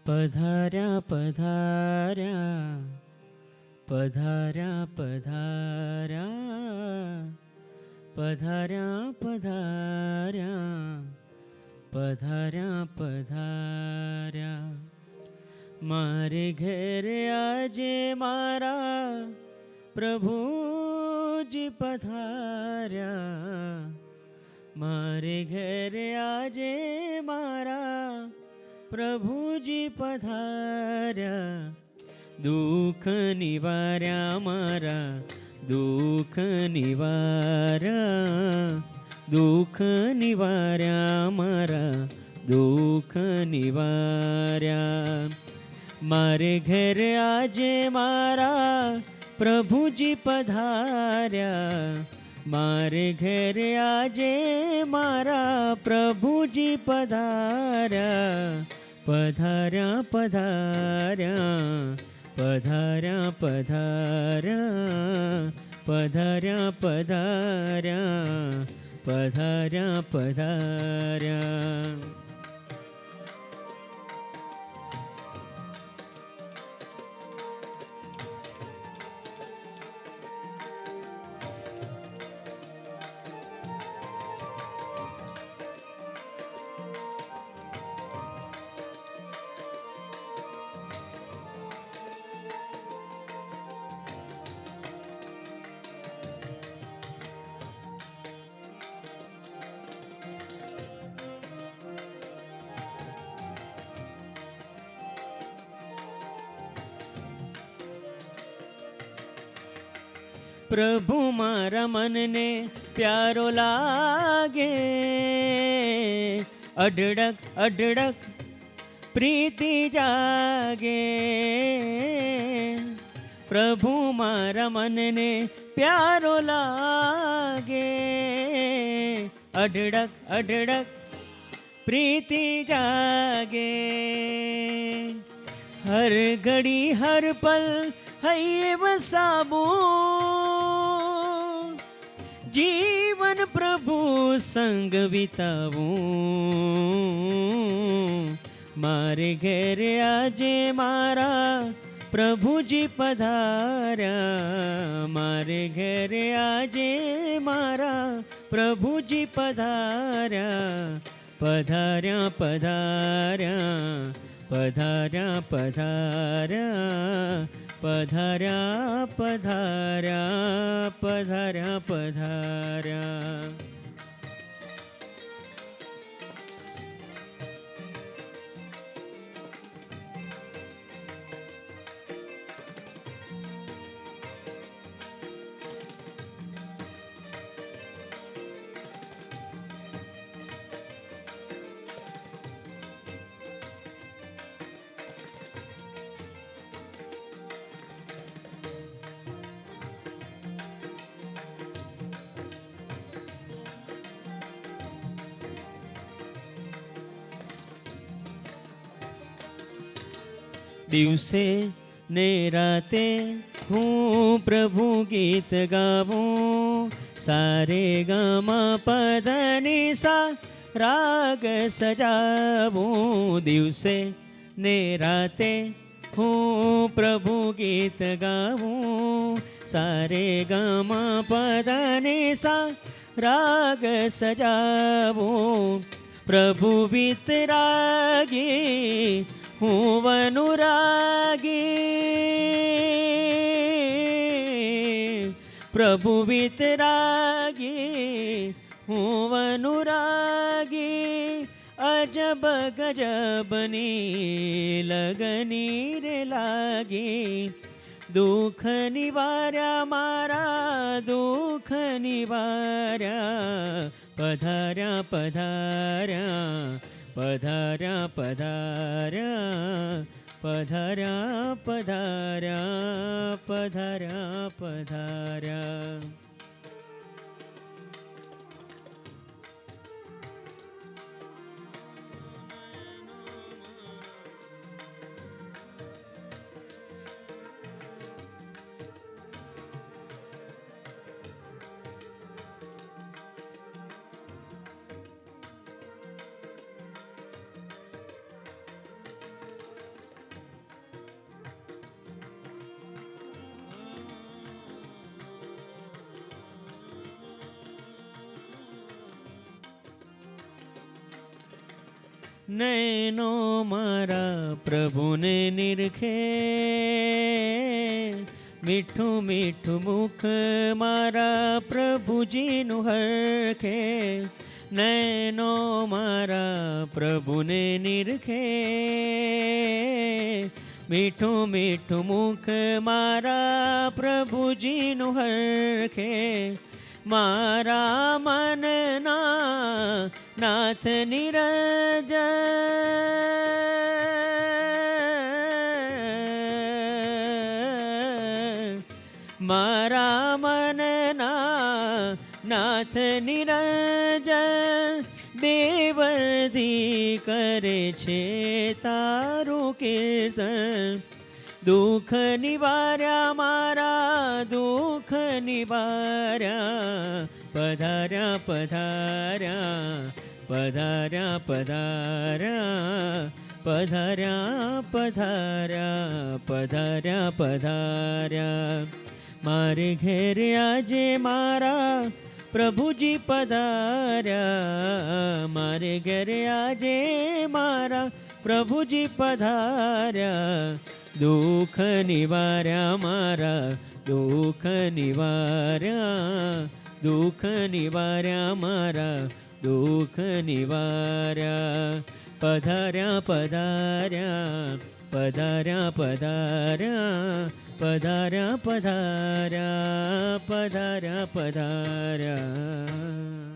પધાર્યા પધાર્યા પધાર્યા પધાર્યા પધાર્યા પધાર્યા પધાર્યા પધાર્યા મારે ઘેરે આજે મારા પ્રભુજી પધાર્યા મારે ઘેરે આજે મારા પ્રભુજી પધાર્યા દુઃખ નિવાર્યા મારા દુઃખ નિવાર્યા દુઃખ નિવાર્યા મારા દુઃખ નિવાર્યા મારે ઘેરે આજે મારા પ્રભુજી પધાર્યા મારે ઘેરે આજે મારા પ્રભુજી પધાર્યા પધાર્યા પધાર્યા પધાર્યા પધાર્યા પધાર્યા પધાર્યા પધાર્યા પધાર્યા પ્રભુ મારા મનને પ્યારો લાગે અઢળક અઢળક પ્રીતિ જાગે પ્રભુ મારા મનને પ્યારો લાગે અઢળક અઢળક પ્રીતિ જાગે હર ઘડી હર પલ હૈયે વસાવું જીવન પ્રભુ સંગ વિતાવું મારે ઘેરે આજે મારા પ્રભુજી પધાર્યા મારે ઘેરે આજે મારા પ્રભુજી પધાર્યા પધાર્યા પધાર્યા પધાર્યા પધાર્યા પધાર્યા પધાર્યા પધાર્યા પધાર્યા દિવસે ને રાતે હું પ્રભુ ગીત ગાવું સારે ગામા પધની સા રાગ સજાવું દિવસે ને રાતે હું પ્રભુ ગીત ગાવું સારે ગામા પધની સા રાગ સજાવું પ્રભુ વિતરાગી હું વનુરાગી પ્રભુ વિતરાગી હું વનુરાગી અજબ ગજબની લગની રે લાગી દુઃખ નિવાર્યા મારા દુઃખ નિવાર્યા પધાર્યા પધાર્યા પધાર્યા પધાર્યા પધાર્યા પધાર્યા પધાર્યા પધાર્યા નયનો મારા પ્રભુને નિરખે, મીઠું મીઠું મુખ મારા પ્રભુજીનું હરખે. નયનો મારા પ્રભુને નિરખે, મીઠું મીઠું મુખ મારા પ્રભુજીનું હરખે. મારા મનના નાથ નિરજ, મારા મનના નાથ નિરજ, દેવર્ધી કરે છે તારું કીર્તન. દુઃખ નિવાર્યા મારા દુઃખ નિવાર્યા, પધાર્યા પધાર્યા પધાર્યા પધાર્યા પધાર્યા પધાર્યા પધાર્યા પધાર્યા. મારે ઘેરે આજે મારા પ્રભુજી પધાર્યા, મારે ઘેરે આજે મારા પ્રભુજી પધાર્યા. દુઃખ નિવાર્યા મારા દુઃખ નિવાર્યા, દુઃખ નિવાર્યા મારા દુઃખ નિવાર્યા. પધાર્યા પધાર્યા પધાર્યા પધાર્યા પધાર્યા પધાર્યા પધાર્યા પધાર્યા.